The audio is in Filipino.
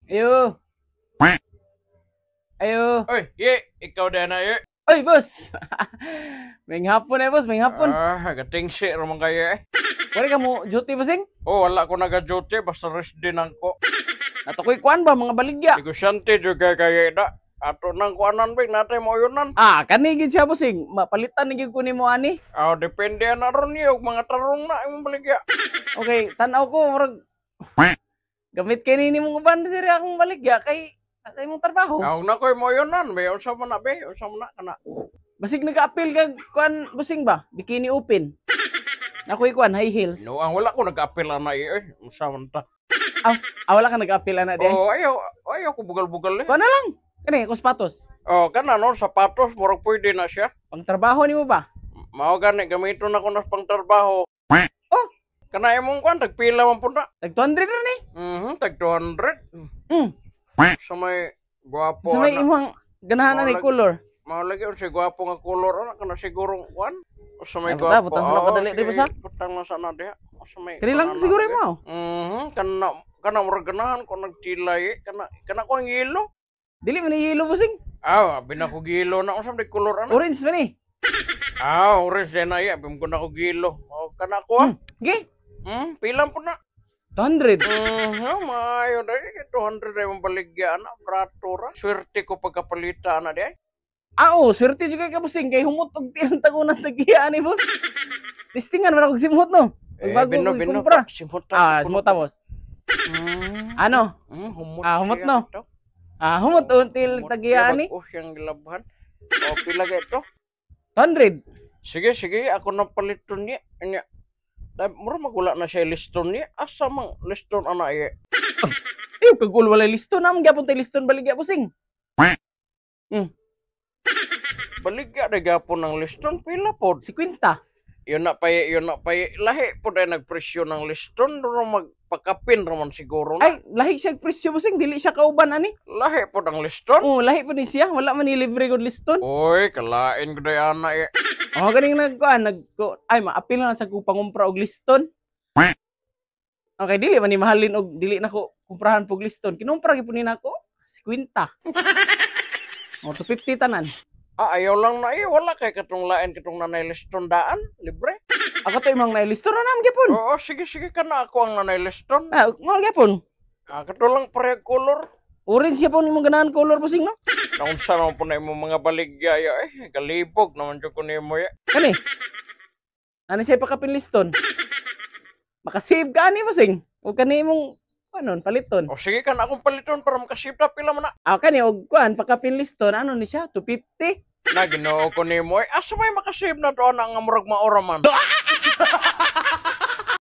Ayo. Ayo. Oy, ye, ikaw din na ye. Oy, boss. May hapon eh, boss. May hapon. Gatingsi naman kayo eh. Wala ka mo duty, bossing? Oh, wala ko naga-duty, basta rest din ako. Natukoy kuan ba, mga baligya? Negosyante juga kayo da. Ato nang kuanan ba, natin mo yun nan. Kanigid siya, bossing. Mapalitan nigid ko ni mo, ani. Depende na ron niyo, mga tarong na yung baligya. Okay, tanaw ko, murag... Gamit kay nini mong uban, sir, akong baligya, kay... Sa imong trabaho. Na ko mo yun nan, may unsa man na be, unsa man na kana. Basig nag-appeal kag kuan, bossing ba? Bikini open. Nakoy kuan, high heels. No, ang wala ko nag-appeal na eh. Unsa man ta. Wala ka nag-appeal na di. Oh, ayaw ko bugal-bugal eh. Kuan na lang. Kani, ko sapatos. Oh, kana no, sapatos, murag pwede na siya. Pang trabaho nimo ba? Mao gani gamiton na ko nas pang trabaho. Oh, Kana imong kwan tagpila man pud na. tag 200 na ni. Tag 200. Sa may gwapo Sa may ana. imong ganahan ni color. Mao lagi unsa gwapo nga color ana kana siguro kwan. Sa may Ay, buta, gwapo. butang sa kadali, di ba sa? Butang na sana diha. Sa may. Kani lang siguro mo. Kana murag ganahan ko nagtilay kana ko ang yelo. Dili man ni yellow, bossing. Abi na ko gilo na unsa may color ana. Orange man ni. Orange din na iya, bim ko na ko gilo. Kana ko. Gi, Pilang po na. 200. Maayo na 200 ay mabaligyan na. Bratura. Swerte ko pagkapalita na di ay. Swerte juga ka, bossing, kay humot og tilang tagunan tagiya ni boss. Testingan man ako simhot no. Bago ko kumpra. Simhot Simhot boss. Ano? Humot no. Humot until tagiya ni. Siyang gilabhan. Pila ka ito? 100. Sige, ako na paliton niya. Mura magula na siya liston niya. Asa mang liston ana iya? Kagul walay liston na gyapon tay liston baligya, bossing. Baligya na gapon ng liston pila pod. 50. Yun na pay lahi pod ay nagpresyo ng liston do magpakapin raman siguro na. Ay, lahi siya presyo, bossing, dili siya kauban ani. Lahi pod ang liston. Lahi po ni siya, wala man ni libre gud liston. Oy, kalain ko na ana eh. Ganing ma-appeal na sa ko pangumpra og liston. Okay, dili man ni mahalin og dili nako kumprahan pog liston. Kinumpra gyud ni nako 50. 250 tanan. Ayaw lang na wala kay katong lain katong nanay liston daan, libre. Ako to imong liston na nam gyapon. Oo, sige kana ako ang nanay liston. Mo gyapon. Kato lang parehag color. Orange gyapon imong ganahan color, bossing, no? Naunsa naman po na imong mga baligya ya kalibog naman jud ko nimo ya. Kani? Ano siya pakapin liston? Makasave ka ani, bossing. O kani imong paliton. Sige kan akong paliton para makasave ta pila man na. Kani og pakapin liston, ano ni siya? 250. Na Ginoo ko nimo asa may makasave na to na nga murag maora man.